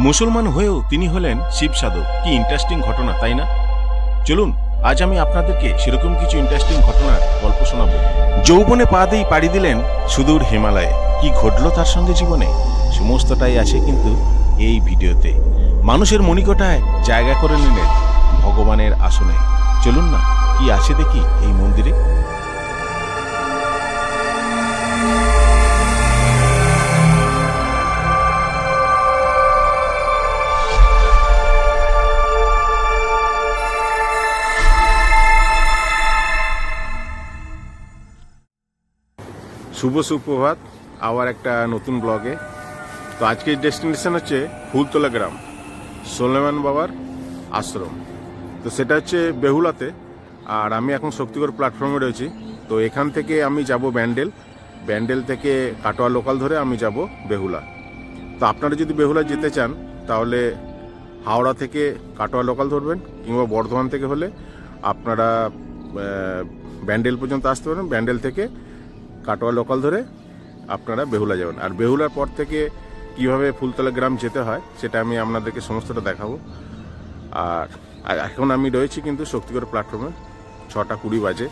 মুসলমান হয়েও তিনি হলেন শিব সাধক। কি ইন্টারেস্টিং ঘটনা, তাই না? চলুন আজ আমি আপনাদেরকে সেরকম কিছু ইন্টারেস্টিং ঘটনার গল্প শোনাবো। যৌবনে পা দিয়ে পাড়ি দিলেন সুদূর হিমালয়ে। কি ঘটলো তার সঙ্গে জীবনে, সমস্তটাই আছে কিন্তু এই ভিডিওতে। মানুষের মণিকোঠায় জায়গা করে নিলেন ভগবানের আসনে। চলুন না কি আছে দেখি এই মন্দিরে। শুভ সুপ্রভাত আবার একটা নতুন ব্লগে। তো আজকের ডেস্টিনেশন হচ্ছে ফুলতলা গ্রাম, সোলেমান বাবার আশ্রম। তো সেটা হচ্ছে বেহুলাতে, আর আমি এখন শক্তিগড় প্ল্যাটফর্মে রয়েছি। তো এখান থেকে আমি যাব ব্যান্ডেল থেকে কাটোয়া লোকাল ধরে আমি যাব বেহুলা। তো আপনারা যদি বেহুলা যেতে চান তাহলে হাওড়া থেকে কাটোয়া লোকাল ধরবেন, কিংবা বর্ধমান থেকে হলে আপনারা ব্যান্ডেল পর্যন্ত আসতে পারেন। ব্যান্ডেল থেকে কাটোয়া লোকাল ধরে আপনারা বেহুলা যাবেন। আর বেহুলার পর থেকে কিভাবে ফুলতলা গ্রাম যেতে হয় সেটা আমি আপনাদেরকে সমস্তটা দেখাবো। আর এখন আমি রয়েছি কিন্তু শক্তিগড় প্ল্যাটফর্মে, 6:20 বাজে।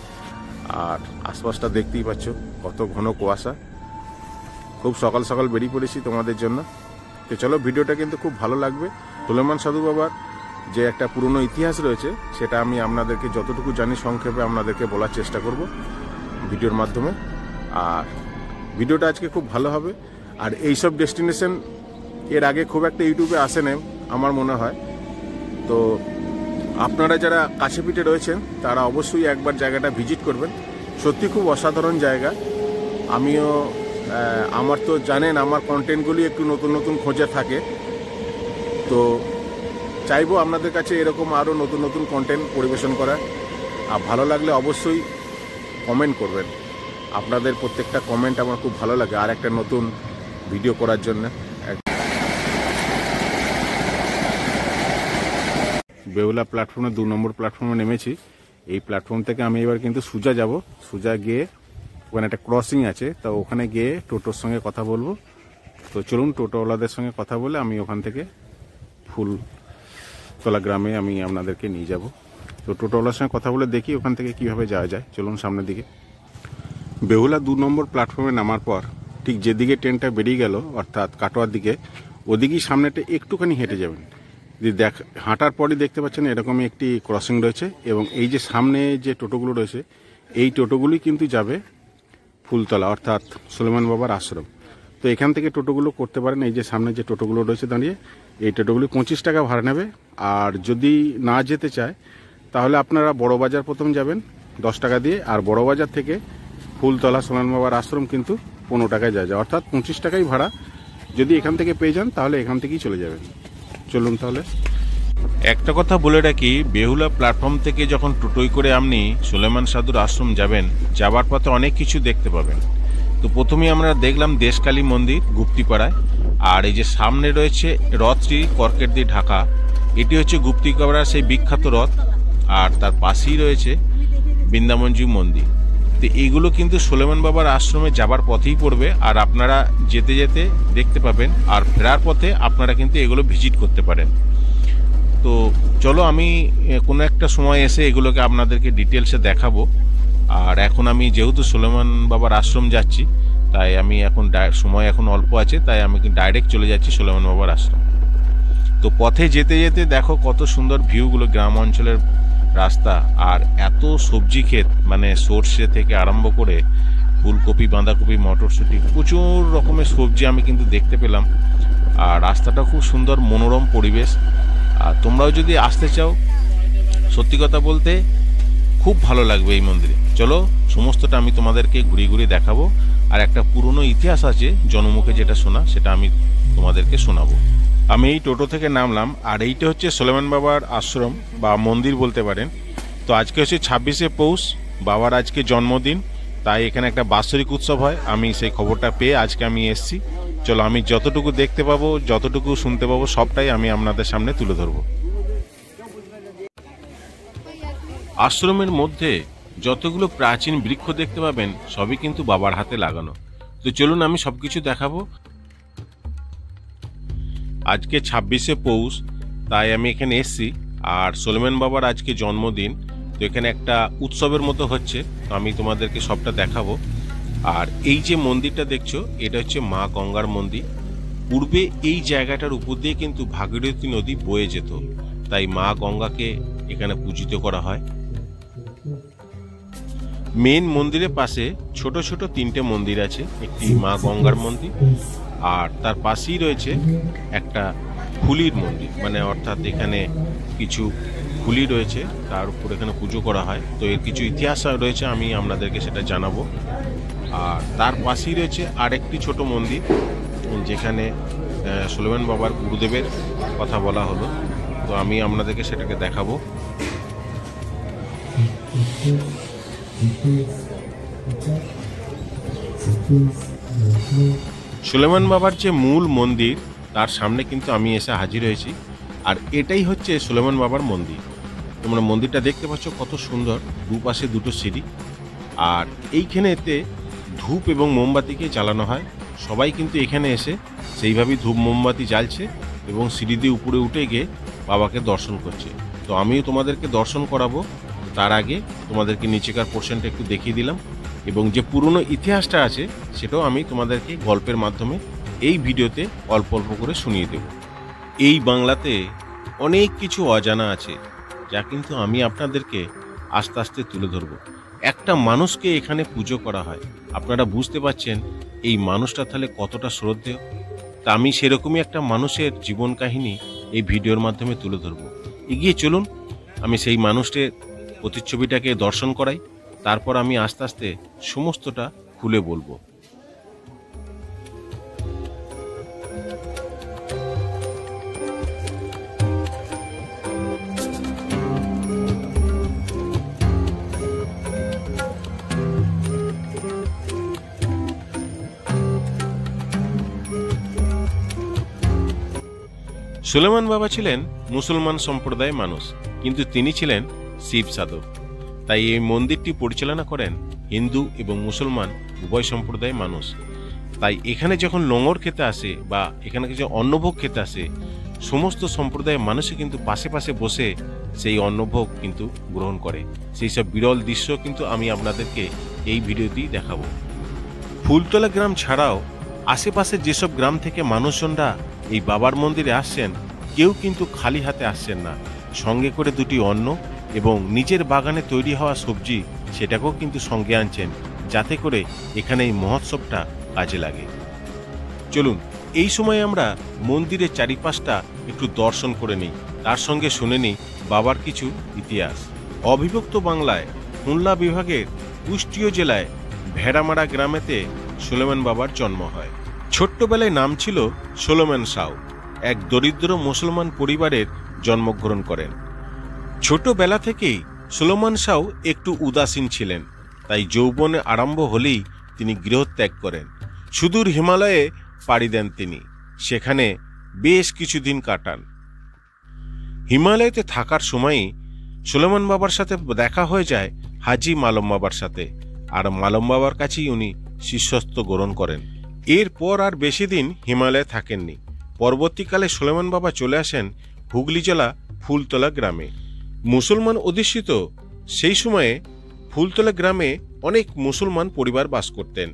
আর আশপাশটা দেখতেই পাচ্ছ কত ঘন কুয়াশা। খুব সকাল সকাল বেরিয়ে পড়েছি তোমাদের জন্য। তো চলো, ভিডিওটা কিন্তু খুব ভালো লাগবে। সোলেমান সাধু বাবার যে একটা পুরনো ইতিহাস রয়েছে সেটা আমি আপনাদেরকে যতটুকু জানি সংক্ষেপে আপনাদেরকে বলার চেষ্টা করব ভিডিওর মাধ্যমে। আর ভিডিওটা আজকে খুব ভালো হবে। আর এইসব ডেস্টিনেশন এর আগে খুব একটা ইউটিউবে আসে না আমার মনে হয়। তো আপনারা যারা কাছে পিঠে রয়েছেন তারা অবশ্যই একবার জায়গাটা ভিজিট করবেন। সত্যি খুব অসাধারণ জায়গা। আমিও আমার তো জানেন আমার কন্টেন্টগুলি একটু নতুন নতুন খোঁজে থাকে। তো চাইবো আপনাদের কাছে এরকম আরও নতুন নতুন কন্টেন্ট পরিবেশন করা। আর ভালো লাগলে অবশ্যই কমেন্ট করবেন। আপনাদের প্রত্যেকটা কমেন্ট আমার খুব ভালো লাগে আর একটা নতুন ভিডিও করার জন্য। বেহুলা প্ল্যাটফর্মে 2 নম্বর প্ল্যাটফর্মে নেমেছি। এই প্ল্যাটফর্ম থেকে আমি এবার কিন্তু সোজা যাব। সোজা গিয়ে ওখানে একটা ক্রসিং আছে, তো ওখানে গিয়ে টোটোর সঙ্গে কথা বলবো। তো চলুন টোটোওয়ালাদের সঙ্গে কথা বলে আমি ওখান থেকে ফুলতলা গ্রামে আমি আপনাদেরকে নিয়ে যাব। তো টোটোওয়ালার সঙ্গে কথা বলে দেখি ওখান থেকে কিভাবে যাওয়া যায়। চলুন সামনের দিকে। বেহুলা 2 নম্বর প্ল্যাটফর্মে নামার পর ঠিক যেদিকে ট্রেনটা বেরিয়ে গেল অর্থাৎ কাটোয়ার দিকে, ওদিকেই সামনেটা একটুখানি হেঁটে যাবেন। হাঁটার পরই দেখতে পাচ্ছেন এরকমই একটি ক্রসিং রয়েছে, এবং এই যে সামনে যে টোটোগুলো রয়েছে এই টোটোগুলি কিন্তু যাবে ফুলতলা অর্থাৎ সোলেমান বাবার আশ্রম। তো এখান থেকে টোটোগুলো করতে পারেন। এই যে সামনে যে টোটোগুলো রয়েছে দাঁড়িয়ে, এই টোটোগুলি 25 টাকা ভাড়া নেবে। আর যদি না যেতে চায় তাহলে আপনারা বড় বাজার প্রথম যাবেন 10 টাকা দিয়ে, আর বড় বাজার থেকে ফুলতলা সোলেমান বাবার আশ্রম কিন্তু 15 টাকায় যায়, অর্থাৎ 25 টাকাই ভাড়া। যদি এখান থেকে পেয়ে যান তাহলে এখান থেকেই চলে যাবেন। চলুন তাহলে। একটা কথা বলে রাখি, বেহুলা প্ল্যাটফর্ম থেকে যখন টোটোয় করে আপনি সোলেমান সাধুর আশ্রম যাবেন, যাবার পথে অনেক কিছু দেখতে পাবেন। তো প্রথমেই আমরা দেখলাম দেশকালী মন্দির গুপ্তিপাড়ায়। আর এই যে সামনে রয়েছে রথটি কর্কেট দিয়ে ঢাকা, এটি হচ্ছে গুপ্তিপাড়ার সেই বিখ্যাত রথ। আর তার পাশেই রয়েছে বৃন্দাবনজি মন্দির। তো এইগুলো কিন্তু সোলেমান বাবার আশ্রমে যাবার পথেই পড়বে। আর আপনারা যেতে যেতে দেখতে পাবেন, আর ফেরার পথে আপনারা কিন্তু এগুলো ভিজিট করতে পারেন। তো চলো আমি কোনো একটা সময় এসে এগুলোকে আপনাদেরকে ডিটেলসে দেখাবো। আর এখন আমি যেহেতু সোলেমান বাবার আশ্রম যাচ্ছি, তাই আমি এখন সময় এখন অল্প আছে, তাই আমি ডাইরেক্ট চলে যাচ্ছি সোলেমান বাবার আশ্রম। তো পথে যেতে যেতে দেখো কত সুন্দর ভিউগুলো, গ্রাম অঞ্চলের রাস্তা। আর এত সবজি ক্ষেত, মানে সর্ষে থেকে আরম্ভ করে ফুলকপি, বাঁধাকপি, মটরশুঁটি, প্রচুর রকমের সবজি আমি কিন্তু দেখতে পেলাম। আর রাস্তাটা খুব সুন্দর, মনোরম পরিবেশ। আর তোমরাও যদি আসতে চাও, সত্যি কথা বলতে খুব ভালো লাগবে এই মন্দিরে। চলো সমস্তটা আমি তোমাদেরকে ঘুরিয়ে ঘুরিয়ে দেখাবো। আর একটা পুরনো ইতিহাস আছে জনমুখে যেটা শোনা, সেটা আমি তোমাদেরকে শোনাবো। আমি এই টোটো থেকে নামলাম, আর এইটা হচ্ছে সোলেমান বাবার আশ্রম বা মন্দির বলতে পারেন। তো আজকে হচ্ছে 26শে পৌষ, বাবার আজকে জন্মদিন, তাই এখানে একটা বাৎসরিক উৎসব হয়। আমি সেই খবরটা পেয়ে আজকে আমি এসেছি। চলো আমি যতটুকু দেখতে পাবো, যতটুকু শুনতে পাবো, সবটাই আমি আপনাদের সামনে তুলে ধরবো। আশ্রমের মধ্যে যতগুলো প্রাচীন বৃক্ষ দেখতে পাবেন সবই কিন্তু বাবার হাতে লাগানো। তো চলুন আমি সবকিছু দেখাবো। আজকে 26শে পৌষ, তাই আমি এখানে এসেছি। আর সুলেমান বাবার আজকে জন্মদিন, তো এখানে একটা উৎসবের মতো হচ্ছে, তো আমি তোমাদেরকে সবটা দেখাবো। আর এই যে মন্দিরটা দেখছো, এটা হচ্ছে মা গঙ্গার মন্দির। পূর্বে এই জায়গাটার উপর দিয়ে কিন্তু ভাগীরথী নদী বয়ে যেত, তাই মা গঙ্গাকে এখানে পূজিত করা হয়। মেন মন্দিরের পাশে ছোট ছোট 3টে মন্দির আছে। একটি মা গঙ্গার মন্দির, আর তার পাশেই রয়েছে একটা ফুলির মন্দির, মানে অর্থাৎ এখানে কিছু ফুলি রয়েছে, তার উপর এখানে পুজো করা হয়। তো এর কিছু ইতিহাস রয়েছে, আমি আপনাদেরকে সেটা জানাবো। আর তার পাশেই রয়েছে আরেকটি ছোট মন্দির, যেখানে সুলেমান বাবার গুরুদেবের কথা বলা হলো, তো আমি আপনাদেরকে সেটাকে দেখাবো। সুলেমান বাবার যে মূল মন্দির, তার সামনে কিন্তু আমি এসে হাজির হয়েছি। আর এটাই হচ্ছে সুলেমান বাবার মন্দির। তোমরা মন্দিরটা দেখতে পাচ্ছ কত সুন্দর, দুপাশে 2টো সিঁড়ি। আর এইখানেতে ধূপ এবং মোমবাতিকে জ্বালানো হয়। সবাই কিন্তু এখানে এসে সেইভাবেই ধূপ মোমবাতি জ্বালছে এবং সিঁড়ি দিয়ে উপরে উঠে গিয়ে বাবাকে দর্শন করছে। তো আমিও তোমাদেরকে দর্শন করাবো। তার আগে তোমাদেরকে নিচেকার পোর্শনটা একটু দেখিয়ে দিলাম, এবং যে পুরনো ইতিহাসটা আছে সেটাও আমি তোমাদেরকে গল্পের মাধ্যমে এই ভিডিওতে অল্প অল্প করে শুনিয়ে দেব। এই বাংলাতে অনেক কিছু অজানা আছে, যা কিন্তু আমি আপনাদেরকে আস্তে আস্তে তুলে ধরবো। একটা মানুষকে এখানে পুজো করা হয়, আপনারা বুঝতে পারছেন এই মানুষটা তাহলে কতটা শ্রদ্ধেয়। তা আমি সেরকমই একটা মানুষের জীবন কাহিনী এই ভিডিওর মাধ্যমে তুলে ধরবো। এগিয়ে চলুন, আমি সেই মানুষটির প্রতিচ্ছবিটাকে দর্শন করাই, তারপর আমি আস্তে আস্তে সমস্তটা খুলে বলবো। সুলেমান বাবা ছিলেন মুসলমান সম্প্রদায়ের মানুষ, কিন্তু তিনি ছিলেন শিব সাধক। তাই এই মন্দিরটি পরিচালনা করেন হিন্দু এবং মুসলমান উভয় সম্প্রদায়ের মানুষ। তাই এখানে যখন লঙ্গর খেতে আসে বা এখানে কিছু অন্নভোগ খেতে আসে, সমস্ত সম্প্রদায়ের মানুষই কিন্তু পাশে পাশে বসে সেই অন্নভোগ কিন্তু গ্রহণ করে। সেই সব বিরল দৃশ্য কিন্তু আমি আপনাদেরকে এই ভিডিওতেই দেখাবো। ফুলতলা গ্রাম ছাড়াও আশেপাশে যেসব গ্রাম থেকে মানুষজনরা এই বাবার মন্দিরে আসছেন, কেউ কিন্তু খালি হাতে আসছেন না। সঙ্গে করে 2টি অন্ন এবং নিজের বাগানে তৈরি হওয়া সবজি, সেটাকেও কিন্তু সঙ্গে আনছেন, যাতে করে এখানে এই মহোৎসবটা কাজে লাগে। চলুন এই সময় আমরা মন্দিরের চারিপাশটা একটু দর্শন করে নিই, তার সঙ্গে শুনে নিই বাবার কিছু ইতিহাস। অবিভক্ত বাংলায় খুলনা বিভাগের কুষ্টিয়া জেলায় ভেড়ামারা গ্রামেতে সুলেমান বাবার জন্ম হয়। ছোট্টবেলায় নাম ছিল সুলেমান সাউ। এক দরিদ্র মুসলমান পরিবারের জন্মগ্রহণ করেন। ছোটবেলা থেকেই সুলেমান সাউ একটু উদাসীন ছিলেন, তাই যৌবনে আরম্ভ হলেই তিনি গৃহত্যাগ করেন। সুদূর হিমালয়ে পাড়ি দেন তিনি, সেখানে বেশ কিছুদিন কাটান। হিমালয়তে থাকার সময়ই সুলেমান বাবার সাথে দেখা হয়ে যায় হাজি মালম বাবার সাথে, আর মালম বাবার কাছেই উনি শিষ্যত্ব গ্রহণ করেন। এরপর আর বেশি দিন হিমালয়ে থাকেননি। পরবর্তীকালে সুলেমান বাবা চলে আসেন হুগলি জেলা ফুলতলা গ্রামে। মুসলমান অধ্যুষিত সেই সময়ে ফুলতলা গ্রামে অনেক মুসলমান পরিবার বাস করতেন।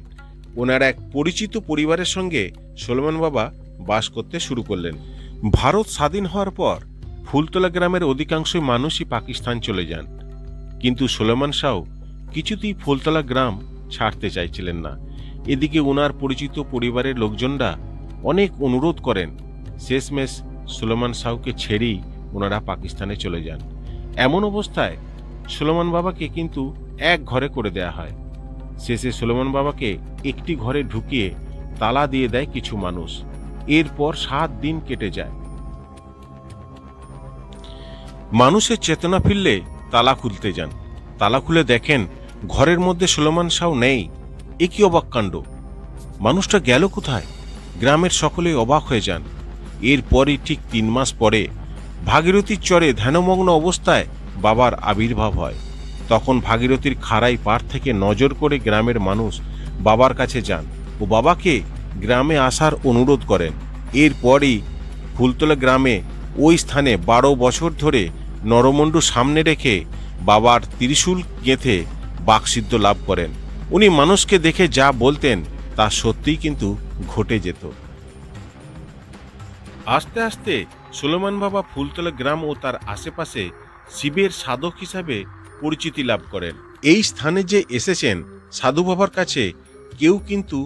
ওনার এক পরিচিত পরিবারের সঙ্গে সুলেমান বাবা বাস করতে শুরু করলেন। ভারত স্বাধীন হওয়ার পর ফুলতলা গ্রামের অধিকাংশ মানুষই পাকিস্তান চলে যান, কিন্তু সুলেমান সাউ কিছুতেই ফুলতলা গ্রাম ছাড়তে চাইছিলেন না। এদিকে ওনার পরিচিত পরিবারের লোকজনরা অনেক অনুরোধ করেন। শেষমেশ সুলেমান সাউকে ছেড়েই ওনারা পাকিস্তানে চলে যান। এমন অবস্থায় সুলেমান বাবাকে কিন্তু এক ঘরে করে দেয়া হয়। শেষে সুলেমান বাবাকে একটি ঘরে ঢুকিয়ে তালা দিয়ে দেয় কিছু মানুষ। এরপর 7 দিন কেটে যায়। মানুষের চেতনা ফিরলে তালা খুলতে যান। তালা খুলে দেখেন ঘরের মধ্যে সুলেমান সাউ নেই। এ কি অবাক কাণ্ড! মানুষটা গেল কোথায়? গ্রামের সকলে অবাক হয়ে যান। এরপরই ঠিক 3 মাস পরে ভাগীরথীর চরে ধ্যানমগ্ন অবস্থায় বাবার আবির্ভাব হয়। তখন ভাগীরথীর খাড়াই পাড় থেকে নজর করে গ্রামের মানুষ বাবার কাছে যান ও বাবাকে গ্রামে আসার অনুরোধ করেন। এরপরই ফুলতলা গ্রামে ওই স্থানে 12 বছর ধরে নরমণ্ডু সামনে রেখে বাবার ত্রিশূল গেঁথে বাকসিদ্ধ লাভ করেন। উনি মানুষকে দেখে যা বলতেন তা সত্যিই কিন্তু ঘটে যেত। আস্তে আস্তে সুলেমান বাবা ফুলতলা গ্রাম ও তার আশেপাশে শিবের সাধক হিসাবে পরিচিতি লাভ করেন। এই স্থানে যে এসেছেন সাধু বাবার কাছে কেউ কিন্তু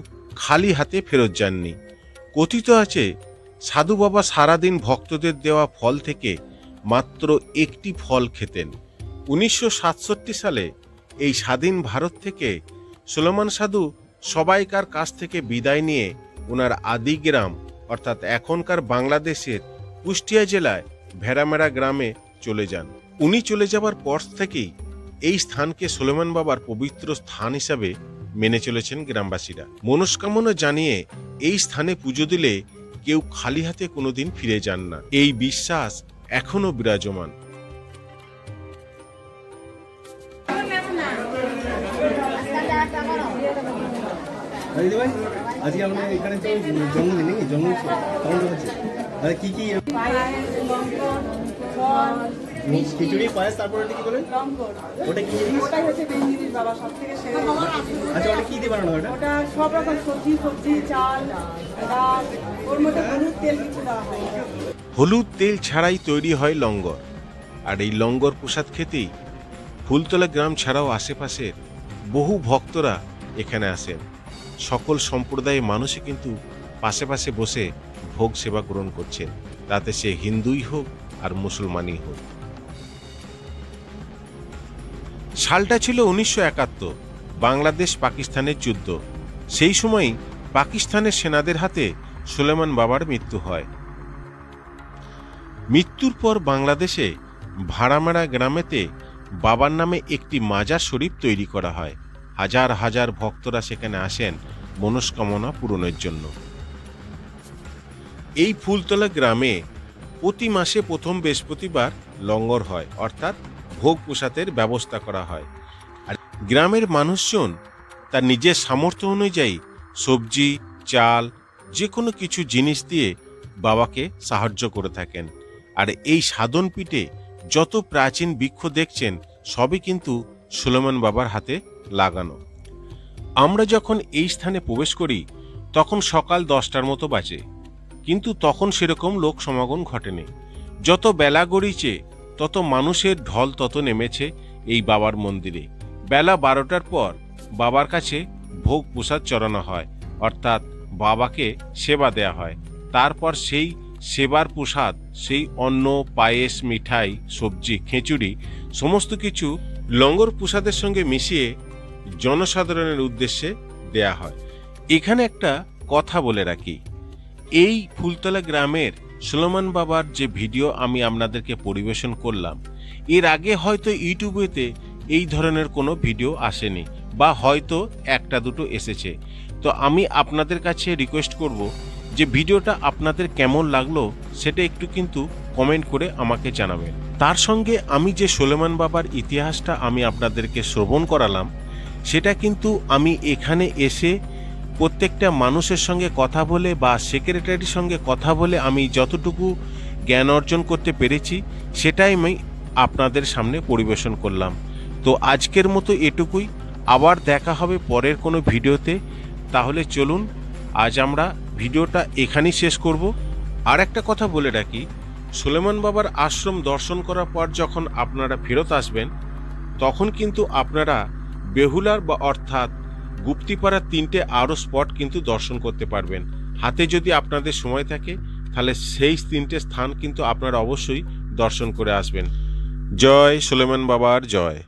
খালি হাতে ফেরত যাননি। কথিত আছে সাধু বাবা সারাদিন ভক্তদের দেওয়া ফল থেকে মাত্র একটি ফল খেতেন। 1967 সালে এই স্বাধীন ভারত থেকে সুলেমান সাধু সবাইকার কাছ থেকে বিদায় নিয়ে ওনার আদি গ্রাম অর্থাৎ এখনকার বাংলাদেশের কুষ্টিয়া জেলায় ভেড়ামেড়া গ্রামে চলে যান। উনি চলে যাবার পর থেকেই এই স্থানকে সুলেমান বাবার পবিত্র স্থান হিসাবে মেনে চলেছেন গ্রামবাসীরা। মনস্কামনা জানিয়ে এই স্থানে পুজো দিলে কেউ খালি হাতে কোনোদিন ফিরে যান না, এই বিশ্বাস এখনো বিরাজমান। আজকে আমরা এখানে তো জন্মদিন নাকি জন্মদিন হচ্ছে কি কি খিচুড়ি পায়েস, তারপরে কি বলেন ওটা কি জিনিস? ওটাই হচ্ছে মেন জিনিস বাবা সবথেকে সেরা। আচ্ছা ওটা কি দিয়ে বানানো হয়? ওটা সব রকম সবজি চাল ডাল, ওর মধ্যে হলুদ তেল কিছু দেওয়া হয়। হলুদ তেল ছাড়াই তৈরি হয় লঙ্গর। আর এই লঙ্গর প্রসাদ খেতেই ফুলতলা গ্রাম ছাড়াও আশেপাশের বহু ভক্তরা এখানে আসেন। সকল সম্প্রদায়ের মানুষই কিন্তু পাশে পাশে বসে ভোগ সেবা গ্রহণ করছেন, তাতে সে হিন্দুই হোক আর মুসলমানই হোক। সালটা ছিল 1971, বাংলাদেশ পাকিস্তানের যুদ্ধ। সেই সময় পাকিস্তানের সেনাদের হাতে সুলেমান বাবার মৃত্যু হয়। মৃত্যুর পর বাংলাদেশে ভাড়ামেড়া গ্রামেতে বাবার নামে একটি মাজার শরীফ তৈরি করা হয়। হাজার হাজার ভক্তরা সেখানে আসেন মনস্কামনা পূরণের জন্য। এই ফুলতলা গ্রামে প্রতি মাসে প্রথম বৃহস্পতিবার লঙ্গর হয়, অর্থাৎ ভোগ প্রসাদের ব্যবস্থা করা হয়। আর গ্রামের মানুষজন তার নিজের সামর্থ্য অনুযায়ী সবজি চাল যে কোনো কিছু জিনিস দিয়ে বাবাকে সাহায্য করে থাকেন। আর এই সাধন পীঠে যত প্রাচীন বৃক্ষ দেখছেন সবই কিন্তু সুলেমান বাবার হাতে লাগানো। আমরা যখন এই স্থানে প্রবেশ করি তখন সকাল 10টার মতো বাজে, কিন্তু তখন সেরকম লোক সমাগম ঘটেনি। যত বেলা গড়িয়েছে তত মানুষের ঢল তত নেমেছে এই বাবার মন্দিরে। বেলা 12টার পর বাবার কাছে ভোগ প্রসাদ চড়ানো হয়, অর্থাৎ বাবাকে সেবা দেয়া হয়। তারপর সেই সেবার প্রসাদ, সেই অন্ন পায়েস মিঠাই সবজি খিচুড়ি সমস্ত কিছু লঙ্গর প্রসাদের সঙ্গে মিশিয়ে জনসাধারণের উদ্দেশ্যে দেয়া হয়। এখানে একটা কথা বলে রাখি, এই ফুলতলা গ্রামের সুলেমান বাবার যে ভিডিও আমি আপনাদেরকে পরিবেশন করলাম, এর আগে হয়তো ইউটিউবেতে এই ধরনের কোনো ভিডিও আসেনি, বা হয়তো একটা দুটো এসেছে। তো আমি আপনাদের কাছে রিকোয়েস্ট করব যে ভিডিওটা আপনাদের কেমন লাগলো সেটা একটু কিন্তু কমেন্ট করে আমাকে জানাবেন। তার সঙ্গে আমি যে সুলেমান বাবার ইতিহাসটা আমি আপনাদেরকে শ্রবণ করালাম সেটা কিন্তু আমি এখানে এসে প্রত্যেকটা মানুষের সঙ্গে কথা বলে বা সেক্রেটারির সঙ্গে কথা বলে আমি যতটুকু জ্ঞান অর্জন করতে পেরেছি সেটাই আমি আপনাদের সামনে পরিবেশন করলাম। তো আজকের মতো এটুকুই, আবার দেখা হবে পরের কোনো ভিডিওতে। তাহলে চলুন আজ আমরা ভিডিওটা এখানেই শেষ করব। আর একটা কথা বলে রাখি, সুলেমান বাবার আশ্রম দর্শন করার পর যখন আপনারা ফেরত আসবেন তখন কিন্তু আপনারা বেহুলার বা অর্থাৎ গুপ্তিপাড়ার 3টে আরও স্পট কিন্তু দর্শন করতে পারবেন। হাতে যদি আপনাদের সময় থাকে তাহলে সেই 3টে স্থান কিন্তু আপনারা অবশ্যই দর্শন করে আসবেন। জয় সুলেমান বাবার জয়।